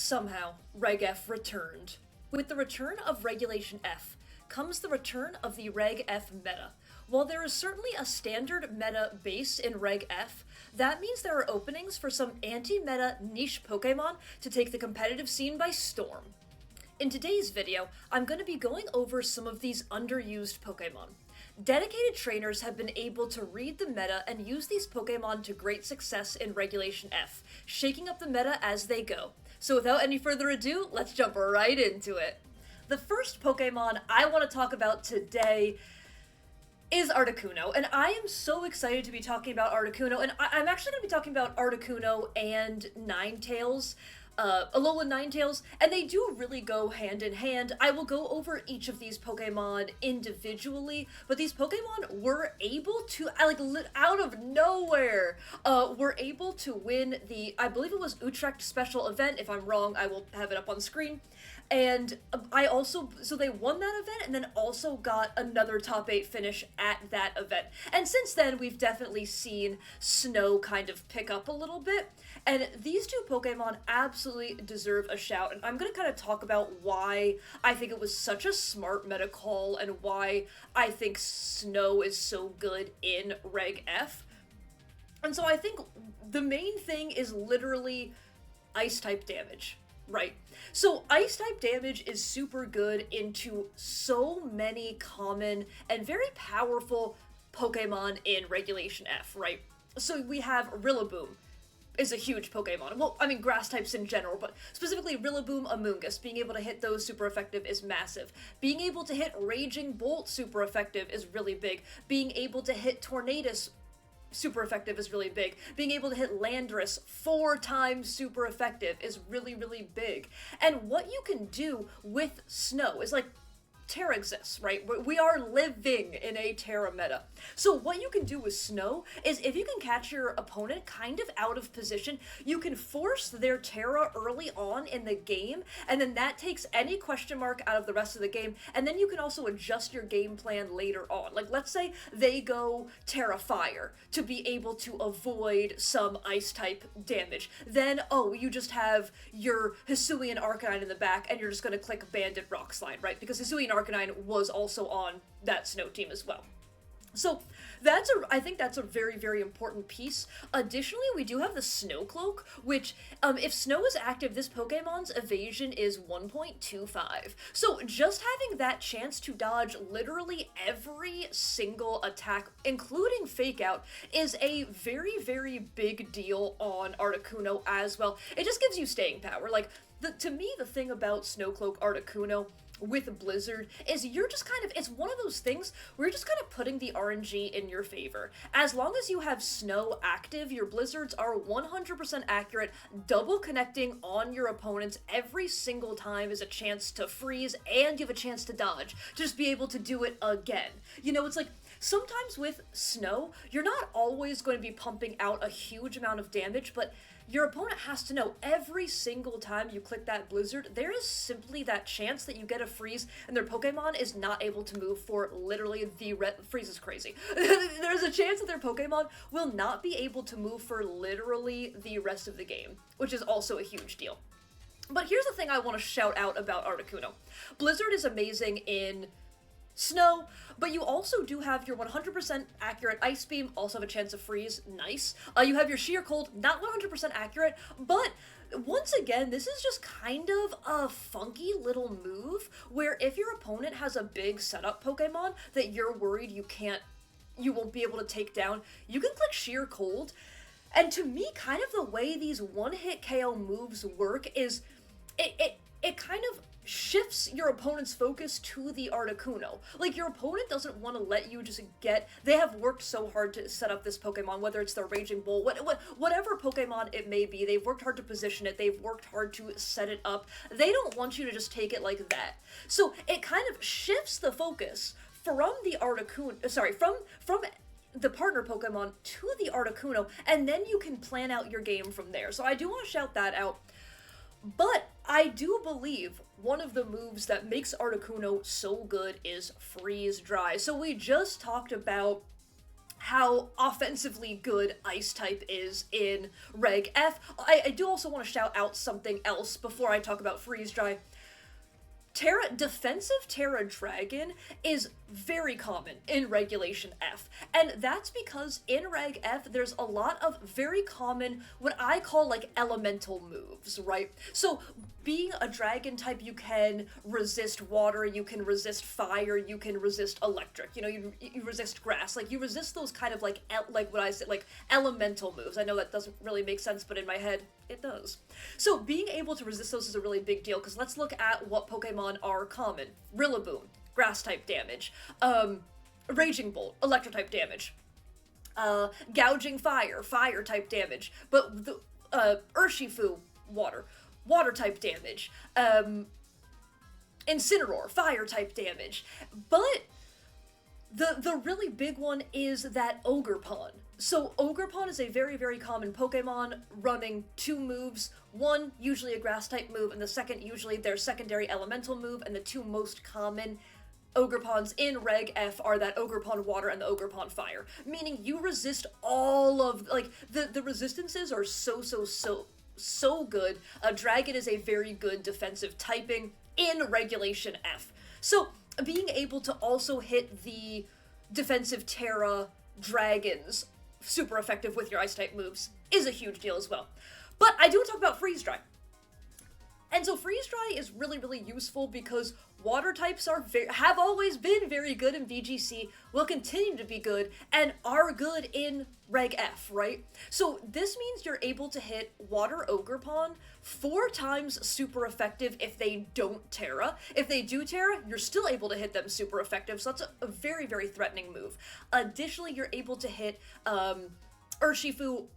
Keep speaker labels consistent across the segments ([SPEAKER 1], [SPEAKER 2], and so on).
[SPEAKER 1] Somehow, Reg F returned. With the return of Regulation F comes the return of the Reg F meta. While there is certainly a standard meta base in Reg F, that means there are openings for some anti-meta niche Pokemon to take the competitive scene by storm. In today's video, I'm going to be going over some of these underused Pokemon. Dedicated trainers have been able to read the meta and use these Pokemon to great success in Regulation F, shaking up the meta as they go. So without any further ado, let's jump right into it. The first Pokemon I want to talk about today is Articuno, and I am so excited to be talking about Articuno, and I'm actually going to be talking about Articuno and Ninetales, Alolan Ninetales, and they do really go hand in hand. I will go over each of these Pokemon individually, but these Pokemon were able to, out of nowhere, were able to win the, I believe it was Utrecht special event. If I'm wrong, I will have it up on screen. And so they won that event and then also got another top 8 finish at that event. And since then, we've definitely seen Snow kind of pick up a little bit. And these two Pokemon absolutely deserve a shout. And I'm going to kind of talk about why I think it was such a smart meta call and why I think Snow is so good in Reg F. And so I think the main thing is literally Ice-type damage. Right. So Ice-type damage is super good into so many common and very powerful Pokemon in Regulation F, right? So we have Rillaboom is a huge Pokemon. Well, I mean, grass types in general, but specifically Rillaboom, Amoonguss. Being able to hit those super effective is massive. Being able to hit Raging Bolt super effective is really big. Being able to hit Tornadus super effective is really big. Being able to hit Landorus 4 times super effective is really, really big. And what you can do with Snow is, like, Terra exists, right? We are living in a Terra meta. So what you can do with Snow is if you can catch your opponent kind of out of position, you can force their Terra early on in the game, and then that takes any question mark out of the rest of the game, and then you can also adjust your game plan later on. Like, let's say they go Terra Fire to be able to avoid some Ice-type damage. Then, you just have your Hisuian Arcanine in the back, and you're just going to click Banded Rock Slide, right? Because Hisuian Arcanine was also on that Snow team as well. So I think that's a very, very important piece. Additionally, we do have the Snow Cloak, which, if Snow is active, this Pokemon's evasion is 1.25. So just having that chance to dodge literally every single attack, including Fake Out, is a very, very big deal on Articuno as well. It just gives you staying power. Like, to me, the thing about Snowcloak Articuno with Blizzard is you're just kind of, it's one of those things where you're just kind of putting the RNG in your favor. As long as you have Snow active, your Blizzards are 100% accurate, double connecting on your opponents every single time is a chance to freeze, and you have a chance to dodge, to just be able to do it again. You know, it's like, sometimes with Snow, you're not always going to be pumping out a huge amount of damage, but your opponent has to know every single time you click that Blizzard, there is simply that chance that you get a freeze and their Pokemon is not able to move for literally freeze is crazy. There's a chance that their Pokemon will not be able to move for literally the rest of the game, which is also a huge deal. But here's the thing I want to shout out about Articuno. Blizzard is amazing in Snow, but you also do have your 100% accurate Ice Beam, also have a chance of freeze, nice. You have your Sheer Cold, not 100% accurate, but once again, this is just kind of a funky little move, where if your opponent has a big setup Pokemon that you're worried you won't be able to take down, you can click Sheer Cold, and to me, kind of the way these one-hit KO moves work is, it kind of shifts your opponent's focus to the Articuno. Like, your opponent doesn't want to let you just they have worked so hard to set up this Pokemon, whether it's their Raging Bull, whatever Pokemon it may be, they've worked hard to position it, they've worked hard to set it up. They don't want you to just take it like that. So it kind of shifts the focus from the Articuno, from the partner Pokemon to the Articuno, and then you can plan out your game from there. So I do want to shout that out. But I do believe one of the moves that makes Articuno so good is Freeze Dry. So we just talked about how offensively good Ice type is in Reg F. I do also want to shout out something else before I talk about Freeze Dry. Defensive Terra Dragon is very common in Regulation F, and that's because in Reg F there's a lot of very common, what I call like elemental moves, right? So being a dragon type, you can resist water, you can resist fire, you can resist electric, you know, you resist grass, like you resist those kind of like what I said, like elemental moves. I know that doesn't really make sense, but in my head it does. So being able to resist those is a really big deal, because let's look at what Pokemon are common. Rillaboom, grass type damage. Raging Bolt, electric type damage. Gouging Fire, fire type damage. But the Urshifu, water type damage. Incineroar, fire type damage. But the really big one is that Ogerpon. So Ogerpon is a very, very common Pokemon running two moves. One, usually a grass type move, and the second, usually their secondary elemental move, and the two most common Ogerpons in Reg F are that Ogerpon Water and the Ogerpon Fire. Meaning you resist all of, like, the resistances are so good. A Dragon is a very good defensive typing in Regulation F. So being able to also hit the defensive Terra Dragons super effective with your Ice type moves is a huge deal as well. But I do want to talk about Freeze Dry. And so Freeze Dry is really, really useful because water types have always been very good in VGC, will continue to be good, and are good in Reg F, right? So this means you're able to hit Water Ogerpon 4 times super effective if they don't Terra. If they do Terra, you're still able to hit them super effective, so that's a very, very threatening move. Additionally, you're able to hit Urshifu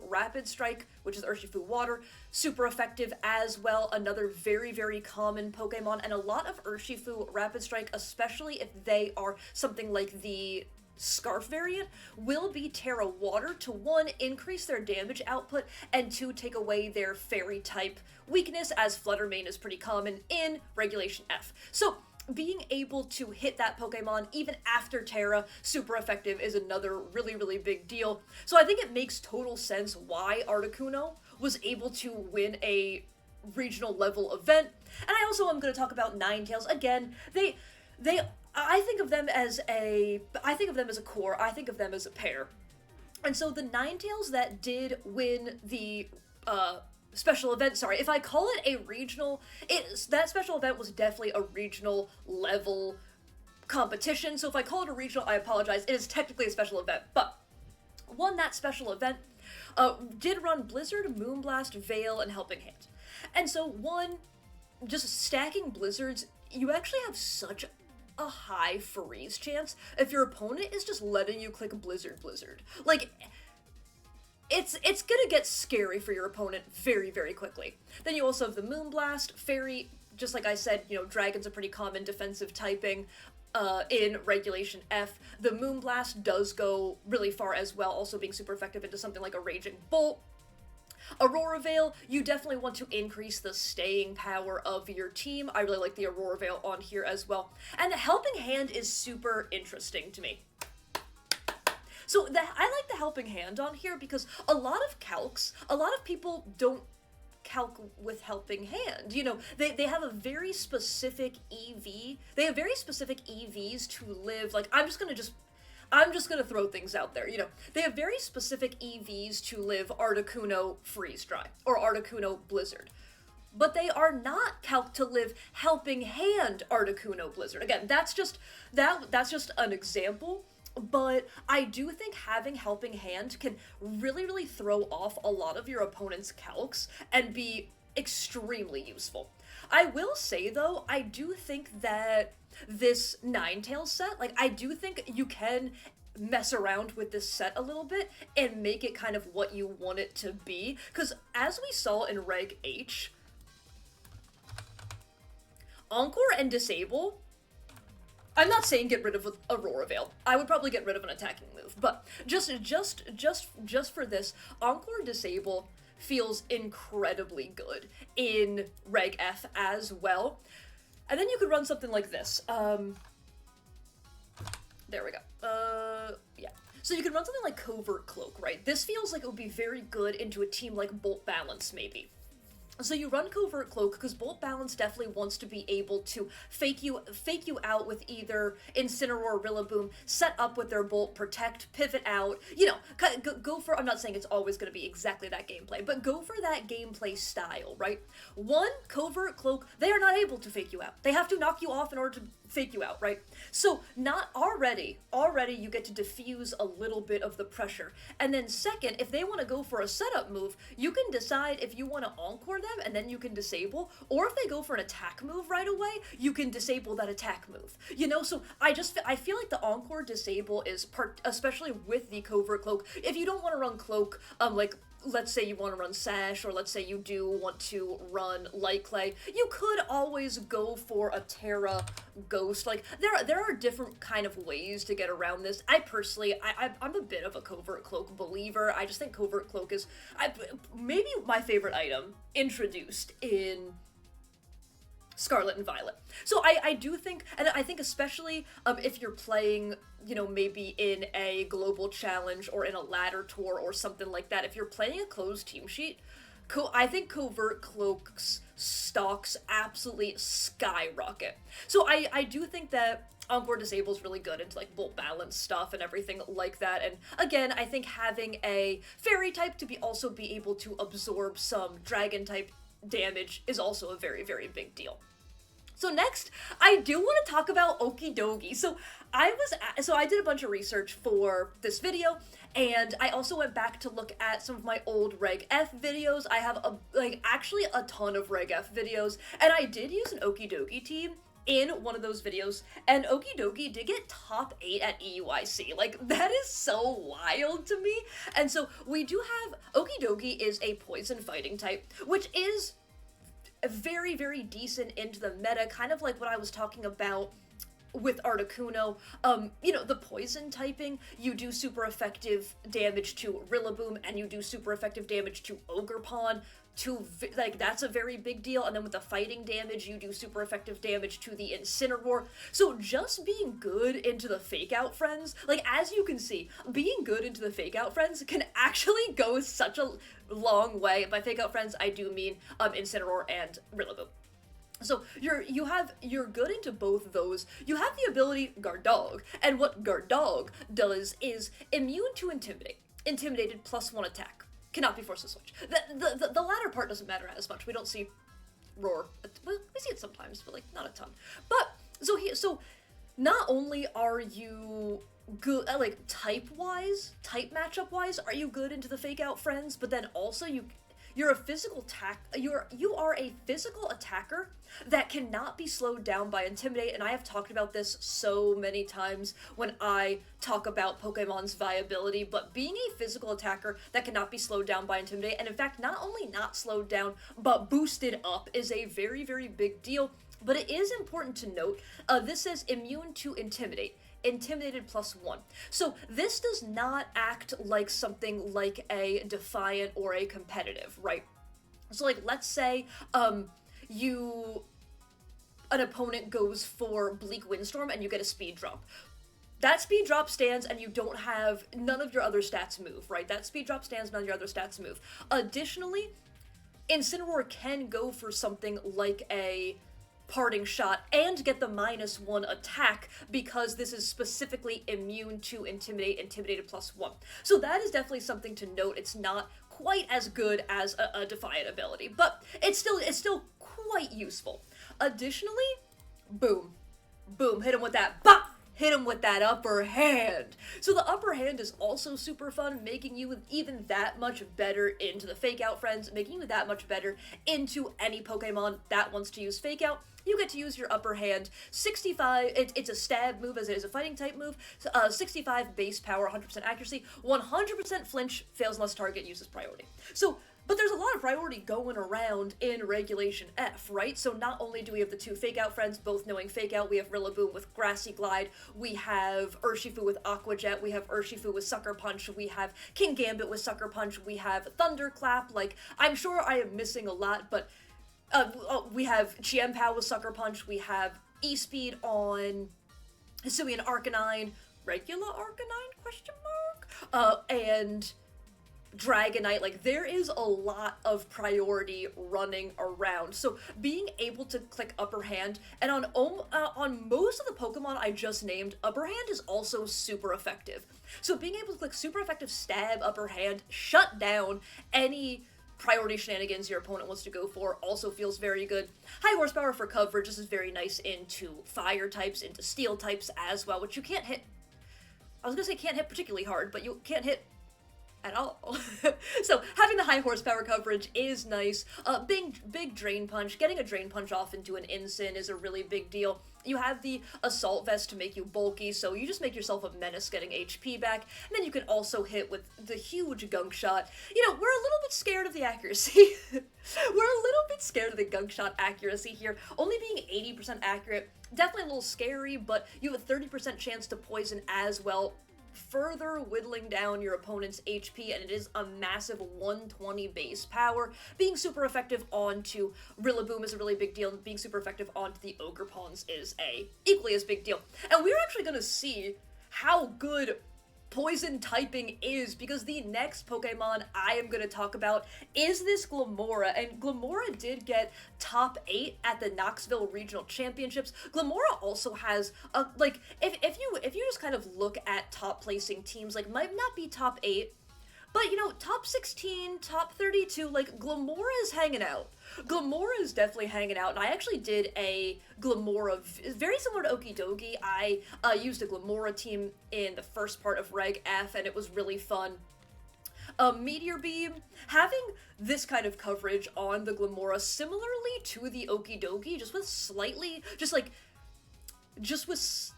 [SPEAKER 1] Rapid Strike, which is Urshifu Water, super effective as well, another very, very common Pokemon, and a lot of Urshifu Rapid Strike, especially if they are something like the Scarf variant, will be Terra Water to 1, increase their damage output, and 2, take away their Fairy type weakness, as Flutter Mane is pretty common in Regulation F. So being able to hit that Pokemon even after Terra, super effective, is another really, really big deal. So I think it makes total sense why Articuno was able to win a regional level event. And I also am going to talk about Ninetales. Again, I think of them as a core, I think of them as a pair. And so the Ninetales that did win the special event, sorry, if I call it a regional, that special event was definitely a regional level competition, so if I call it a regional, I apologize, it is technically a special event, but won that special event, did run Blizzard, Moonblast, Veil, and Helping Hand. And so just stacking Blizzards, you actually have such a high freeze chance if your opponent is just letting you click Blizzard. Like, it's gonna get scary for your opponent very, very quickly. Then you also have the Moonblast, Fairy, just like I said, you know, Dragon's a pretty common defensive typing in Regulation F. The Moonblast does go really far as well, also being super effective into something like a Raging Bolt. Aurora Veil, you definitely want to increase the staying power of your team. I really like the Aurora Veil on here as well. And the Helping Hand is super interesting to me. So I like the Helping Hand on here because a lot of people don't calc with Helping Hand. You know, they have a very specific EV. They have very specific EVs to live, like, I'm just gonna throw things out there, you know. They have very specific EVs to live Articuno Freeze Dry, or Articuno Blizzard. But they are not calced to live Helping Hand Articuno Blizzard. Again, that's just an example. But I do think having Helping Hand can really, really throw off a lot of your opponent's calcs and be extremely useful. I will say, though, I do think that this Ninetales set, like, I do think you can mess around with this set a little bit and make it kind of what you want it to be. Because as we saw in Reg H, Encore and Disable, I'm not saying get rid of Aurora Veil. I would probably get rid of an attacking move, but just for this, Encore Disable feels incredibly good in Reg F as well. And then you could run something like this. There we go. yeah. So you could run something like Covert Cloak, right? This feels like it would be very good into a team like Bolt Balance, maybe. So you run Covert Cloak because Bolt Balance definitely wants to be able to fake you out with either Incineroar or Rillaboom, set up with their Bolt, protect, pivot out, go for, I'm not saying it's always going to be exactly that gameplay, but go for that gameplay style, right? One, Covert Cloak, they are not able to fake you out. They have to knock you off in order to fake you out, right? So not already you get to diffuse a little bit of the pressure. And then second, if they want to go for a setup move, you can decide if you want to Encore them and then you can disable, or if they go for an attack move right away, you can disable that attack move. So I feel like the Encore disable is especially with the Covert Cloak. If you don't want to run Cloak, let's say you want to run Sash, or let's say you do want to run Light Clay, you could always go for a Terra Ghost. Like, there are different kind of ways to get around this. I personally, I'm a bit of a Covert Cloak believer. I just think Covert Cloak is maybe my favorite item introduced in Scarlet and Violet. So I do think, and I think especially if you're playing, maybe in a global challenge or in a ladder tour or something like that, if you're playing a closed team sheet, I think Covert Cloak's stocks absolutely skyrocket. So I do think that Encore Disable is really good into like Bolt Balance stuff and everything like that. And again, I think having a Fairy type to also be able to absorb some Dragon type damage is also a very, very big deal. So next, I do want to talk about Okidogi. So I did a bunch of research for this video, and I also went back to look at some of my old Reg F videos. I have actually a ton of Reg F videos, and I did use an Okidogi team in one of those videos, and Okidogi did get top 8 at EUIC. Like, that is so wild to me. And so we do have, Okidogi is a poison fighting type, which is very, very decent into the meta, kind of like what I was talking about with Articuno. The poison typing, you do super effective damage to Rillaboom, and you do super effective damage to Ogerpon. That's a very big deal. And then with the fighting damage, you do super effective damage to the Incineroar. So just being good into the fake out friends, as you can see, being good into the fake out friends can actually go such a long way. By fake out friends, I do mean Incineroar and Rillaboom. So you're good into both those. You have the ability Guardog, and what Guardog does is immune to Intimidate. Intimidated +1 attack. Cannot be forced to switch. The latter part doesn't matter as much. We don't see Roar. Well, we see it sometimes, but not a ton. But so not only are you good type matchup wise, are you good into the fake out friends, but then also you are a physical attacker that cannot be slowed down by Intimidate, and I have talked about this so many times when I talk about Pokemon's viability, but being a physical attacker that cannot be slowed down by Intimidate, and in fact not only not slowed down, but boosted up, is a very, very big deal. But it is important to note, this says immune to Intimidate. Intimidated +1. So this does not act like something like a Defiant or a Competitive, right? So let's say an opponent goes for Bleak Windstorm and you get a speed drop. That speed drop stands and you don't have, none of your other stats move, right? That speed drop stands, none of your other stats move. Additionally, Incineroar can go for something like a Parting Shot and get the -1 attack because this is specifically immune to Intimidated +1. So that is definitely something to note. It's not quite as good as a Defiant ability, but it's still quite useful. Additionally, boom, hit him with that bop! Hit him with that upper hand. So the upper hand is also super fun, making you even that much better into the fake out friends, making you that much better into any Pokemon that wants to use fake out. You get to use your upper hand. 65, it's a stab move as it is a fighting type move. 65 base power, 100% accuracy, 100% flinch, fails unless target uses priority. So, but there's a lot of priority going around in Regulation F, right? So not only do we have the two fake out friends, both knowing fake out, we have Rillaboom with Grassy Glide, we have Urshifu with Aqua Jet, we have Urshifu with Sucker Punch, we have King Gambit with Sucker Punch, we have Thunderclap. I'm sure I am missing a lot, but we have Chien-Pao with Sucker Punch, we have E-Speed on Hisuian Arcanine, regular Arcanine, question mark? And Dragonite, like, there is a lot of priority running around. So being able to click Upper Hand, and on most of the Pokemon I just named, Upper Hand is also super effective. So being able to click super effective Stab, Upper Hand, shut down any priority shenanigans your opponent wants to go for also feels very good. High horsepower for coverage. This is very nice into fire types, into steel types as well, which you can't hit. I was gonna say can't hit particularly hard, but you can't hit at all. So having the high horsepower coverage is nice. Big Drain Punch. Getting a Drain Punch off into an Incin is a really big deal. You have the Assault Vest to make you bulky, so you just make yourself a menace getting HP back, and then you can also hit with the huge Gunk Shot. You know, we're a little bit scared of the accuracy. We're a little bit scared of the Gunk Shot accuracy here. Only being 80% accurate, definitely a little scary, but you have a 30% chance to poison as well, further whittling down your opponent's HP, and it is a massive 120 base power. Being super effective onto Rillaboom is a really big deal, and being super effective onto the Ogerpons is a equally as big deal. And we're actually going to see how good poison typing is, because the next Pokemon I am going to talk about is this Glimmora, and Glimmora did get top 8 at the Knoxville Regional Championships. Glimmora also has a, like, if you just kind of look at top placing teams, like, might not be top 8, but, you know, top 16, top 32, like, Glimmora is hanging out. Glimmora is definitely hanging out, and I actually did a Glimmora, very similar to Okidogi. I used a Glimmora team in the first part of Reg F, and it was really fun. Meteor Beam, having this kind of coverage on the Glimmora, similarly to the Okidogi, just with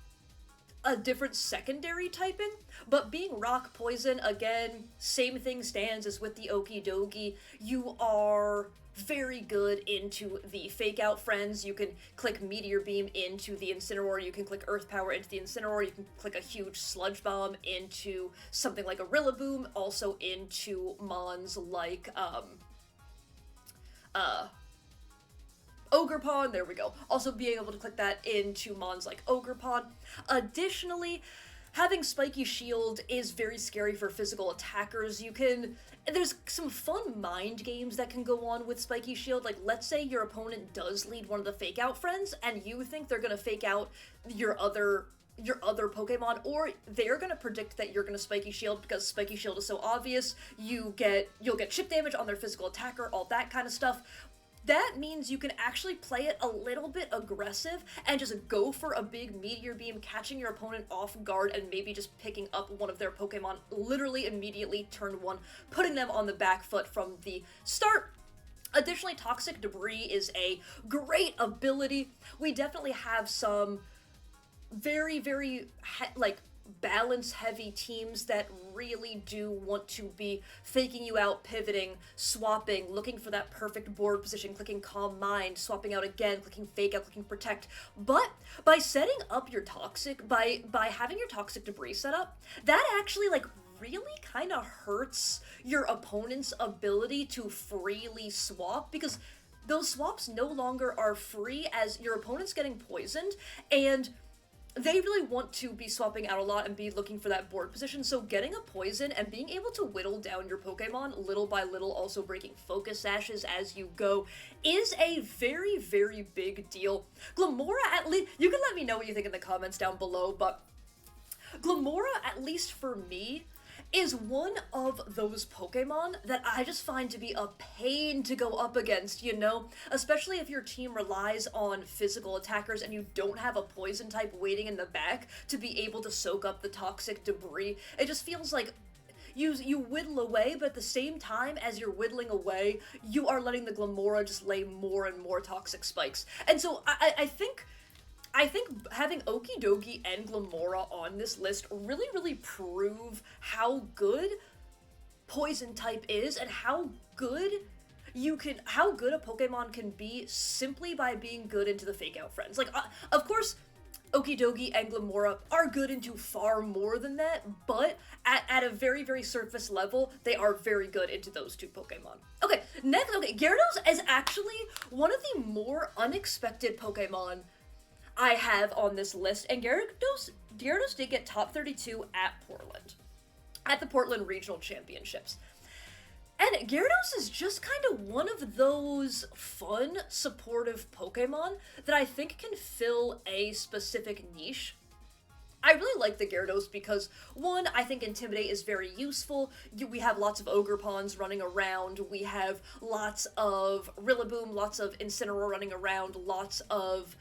[SPEAKER 1] a different secondary typing, but being Rock Poison, again, same thing stands as with the Okidogi. You are very good into the Fake Out Friends. You can click Meteor Beam into the Incineroar, you can click Earth Power into the Incineroar, you can click a huge Sludge Bomb into something like a Rillaboom, also into Mons like, Ogerpon, there we go. Also being able to click that into Mons like Ogerpon. Additionally, having Spiky Shield is very scary for physical attackers. There's some fun mind games that can go on with Spiky Shield. Like, let's say your opponent does lead one of the Fake Out Friends, and you think they're gonna fake out your other Pokemon, or they're gonna predict that you're gonna Spiky Shield because Spiky Shield is so obvious. You'll get chip damage on their physical attacker, all that kind of stuff. That means you can actually play it a little bit aggressive and just go for a big Meteor Beam, catching your opponent off guard and maybe just picking up one of their Pokemon literally immediately turn 1, putting them on the back foot from the start. Additionally, Toxic Debris is a great ability. We definitely have some very, very, balance-heavy teams that really do want to be faking you out, pivoting, swapping, looking for that perfect board position, clicking Calm Mind, swapping out again, clicking Fake Out, clicking Protect. But by setting up your Toxic, by having your Toxic Debris set up, that actually, really kind of hurts your opponent's ability to freely swap, because those swaps no longer are free as your opponent's getting poisoned, and they really want to be swapping out a lot and be looking for that board position, so getting a poison and being able to whittle down your Pokemon little by little, also breaking focus sashes as you go, is a very, very big deal. Glimmora, at least, you can let me know what you think in the comments down below, but Glimmora, at least for me, is one of those Pokemon that I just find to be a pain to go up against, you know? Especially if your team relies on physical attackers and you don't have a poison type waiting in the back to be able to soak up the Toxic Debris. It just feels like you whittle away, but at the same time as you're whittling away, you are letting the Glimmora just lay more and more toxic spikes. And so I think having Okidogi and Glimmora on this list really, really prove how good Poison type is and how good a Pokemon can be simply by being good into the Fake Out Friends. Like, of course, Okidogi and Glimmora are good into far more than that, but at a very, very surface level, they are very good into those two Pokemon. Okay, next, Gyarados is actually one of the more unexpected Pokemon I have on this list, and Gyarados did get top 32 at the Portland Regional Championships. And Gyarados is just kind of one of those fun, supportive Pokemon that I think can fill a specific niche. I really like the Gyarados because, one, I think Intimidate is very useful. We have lots of Ogerpons running around, we have lots of Rillaboom, lots of Incineroar running around, lots of,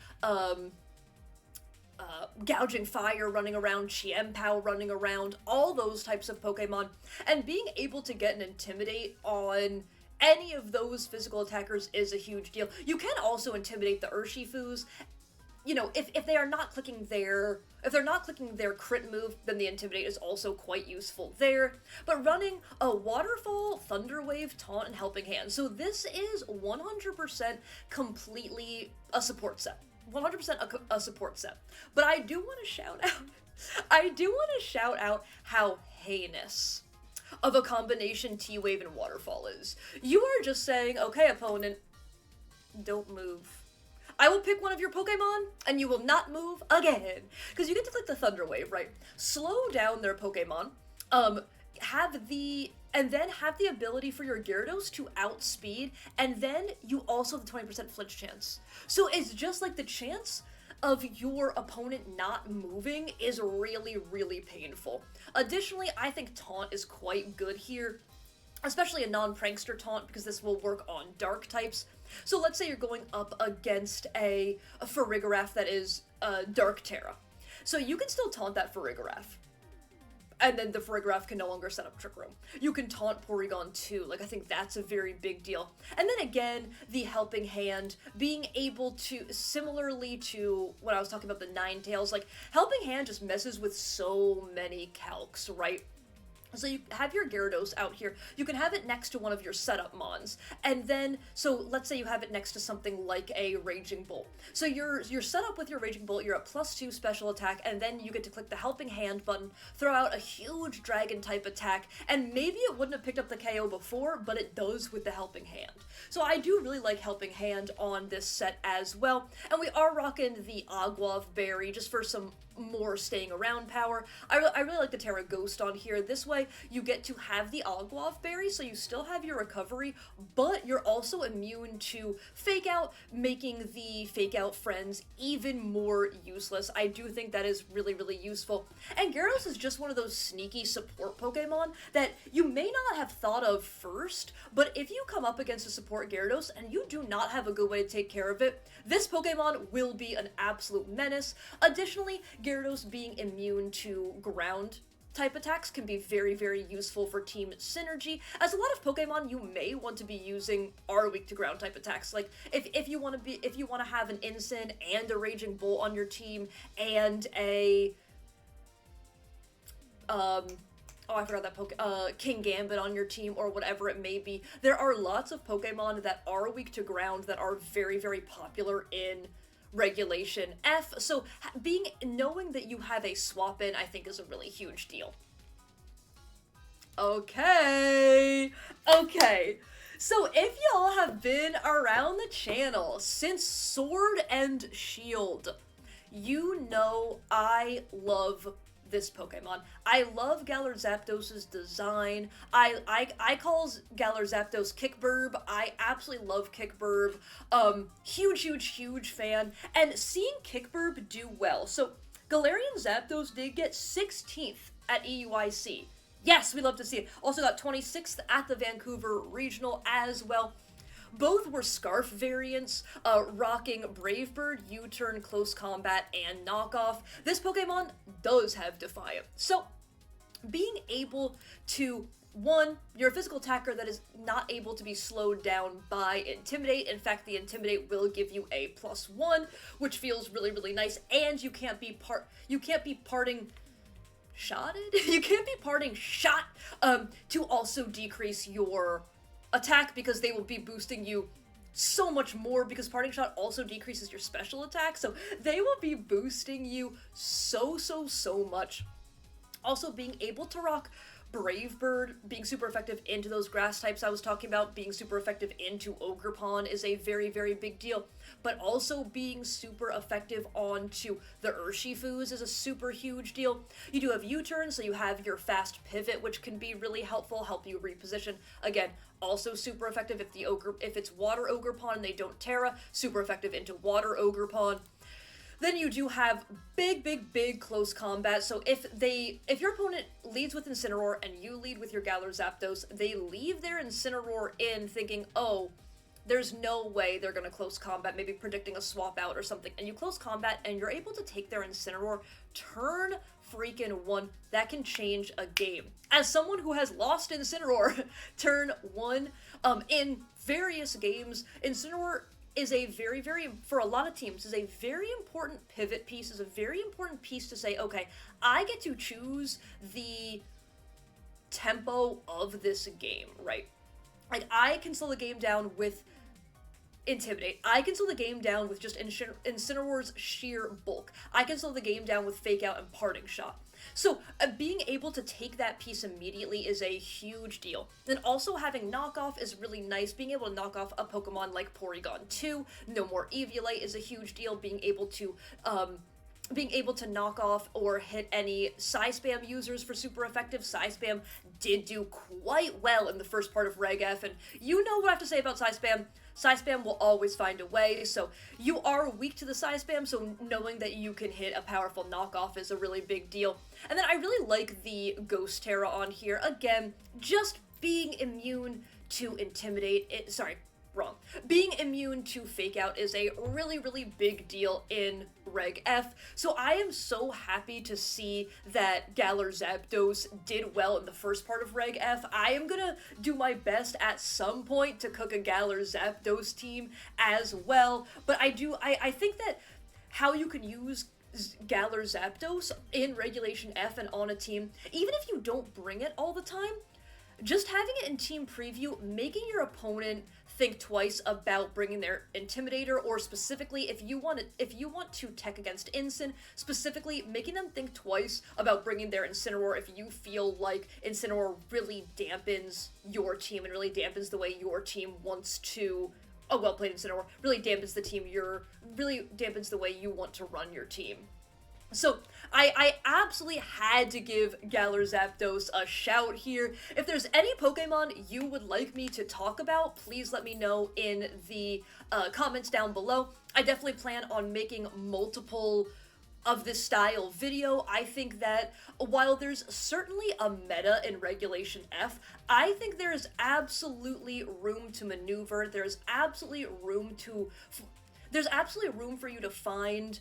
[SPEAKER 1] Gouging Fire running around, Chiempao running around, all those types of Pokemon, and being able to get an Intimidate on any of those physical attackers is a huge deal. You can also intimidate the Urshifus. You know, if they are not clicking their, if they're not clicking their crit move, then the Intimidate is also quite useful there. But running a Waterfall, Thunder Wave, Taunt, and Helping Hand. So this is 100% completely a support set. 100% a support set. But I do want to shout out how heinous of a combination T-Wave and Waterfall is. You are just saying, okay, opponent, don't move. I will pick one of your Pokemon, and you will not move again. Because you get to click the Thunder Wave, right? Slow down their Pokemon, and then have the ability for your Gyarados to outspeed, and then you also have the 20% flinch chance. So it's just like the chance of your opponent not moving is really, really painful. Additionally, I think Taunt is quite good here, especially a non-prankster Taunt, because this will work on dark types. So let's say you're going up against a Farigiraf that is Dark Terra. So you can still taunt that Farigiraf, and then the Farigiraf can no longer set up Trick Room. You can taunt Porygon too, like I think that's a very big deal. And then again, the Helping Hand, being able to, similarly to when I was talking about the Ninetales, like Helping Hand just messes with so many calcs, right? So you have your Gyarados out here, you can have it next to one of your setup mons, and then, so let's say you have it next to something like a Raging Bolt. So you're set up with your Raging Bolt, you're a +2 special attack, and then you get to click the Helping Hand button, throw out a huge Dragon type attack, and maybe it wouldn't have picked up the KO before, but it does with the Helping Hand. So I do really like Helping Hand on this set as well, and we are rocking the Aguav Berry just for some more staying around power. I really like the Terra Ghost on here. This way you get to have the Aguav Berry, so you still have your recovery, but you're also immune to Fake Out, making the Fake Out friends even more useless. I do think that is really, really useful. And Gyarados is just one of those sneaky support Pokemon that you may not have thought of first, but if you come up against a support Gyarados and you do not have a good way to take care of it, this Pokemon will be an absolute menace. Additionally, Gyarados being immune to ground type attacks can be very, very useful for team synergy, as a lot of Pokemon you may want to be using are weak to ground type attacks. Like if you want to have an Incin and a Raging Bolt on your team and a I forgot that King Gambit on your team, or whatever it may be. There are lots of Pokemon that are weak to ground that are very, very popular in Regulation F, so knowing that you have a swap in, I think, is a really huge deal. Okay, so if y'all have been around the channel since Sword and Shield, you know I love this Pokemon. I love Galar Zapdos's design. I call Galar Zapdos Kickburb. I absolutely love Kickburb. Huge fan. And seeing Kickburb do well. So Galarian Zapdos did get 16th at EUIC. Yes, we love to see it. Also got 26th at the Vancouver Regional as well. Both were Scarf variants, rocking Brave Bird, U-Turn, Close Combat, and Knockoff. This Pokemon does have Defiant. So, being able to, one, you're a physical attacker that is not able to be slowed down by Intimidate. In fact, the Intimidate will give you a +1, which feels really, really nice, and you can't be parting shot to also decrease your attack, because they will be boosting you so much more, because Parting Shot also decreases your special attack, so they will be boosting you so much. Also being able to rock Brave Bird being super effective into those grass types I was talking about, being super effective into Ogerpon is a very, very big deal. But also being super effective onto the Urshifus is a super huge deal. You do have U-turn, so you have your fast pivot, which can be really helpful, help you reposition. Again, also super effective if it's Water Ogerpon and they don't Terra, super effective into Water Ogerpon. Then you do have big close combat, so if your opponent leads with Incineroar and you lead with your Galar Zapdos, they leave their Incineroar in thinking, oh, there's no way they're gonna close combat, maybe predicting a swap out or something, and you close combat and you're able to take their Incineroar turn freaking 1. That can change a game. As someone who has lost Incineroar turn 1 in various games, Incineroar is a very, for a lot of teams, is a very important pivot piece, is a very important piece to say, okay, I get to choose the tempo of this game, right? Like, I can slow the game down with Intimidate. I can slow the game down with just Incineroar's sheer bulk. I can slow the game down with Fake Out and Parting Shot. So, being able to take that piece immediately is a huge deal. Then also having knockoff is really nice. Being able to knock off a Pokemon like Porygon 2, No More Eviolite is a huge deal. Being able to knock off or hit any Psy-Spam users for super effective. Psy-Spam did do quite well in the first part of Reg F, and you know what I have to say about Psy-Spam. Psy-Spam will always find a way, so you are weak to the Psy-Spam, so knowing that you can hit a powerful knockoff is a really big deal. And then I really like the Ghost Terra on here. Again, just being immune to Intimidate, being immune to Fake Out is a really big deal in Reg F, so I am so happy to see that Galar Zapdos did well in the first part of Reg F. I am gonna do my best at some point to cook a Galar Zapdos team as well, but I think that how you can use Galar Zapdos in Regulation F and on a team, even if you don't bring it all the time, just having it in team preview, making your opponent think twice about bringing their Intimidator, or specifically if you want to tech against Incin, specifically making them think twice about bringing their Incineroar if you feel like Incineroar really dampens your team and really dampens the way your team wants to. Oh, well played, Incineroar. Really dampens the way you want to run your team. So, I absolutely had to give Galar Zapdos a shout here. If there's any Pokemon you would like me to talk about, please let me know in the comments down below. I definitely plan on making multiple of this style video. I think that while there's certainly a meta in Regulation F, I think there is absolutely room to maneuver. There's absolutely room for you to find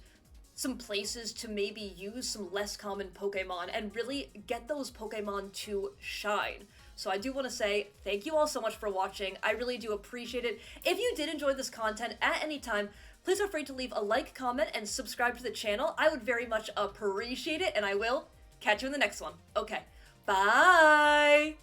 [SPEAKER 1] some places to maybe use some less common Pokemon and really get those Pokemon to shine. So I do want to say thank you all so much for watching. I really do appreciate it. If you did enjoy this content at any time, please feel free to leave a like, comment, and subscribe to the channel. I would very much appreciate it, and I will catch you in the next one. Okay, bye!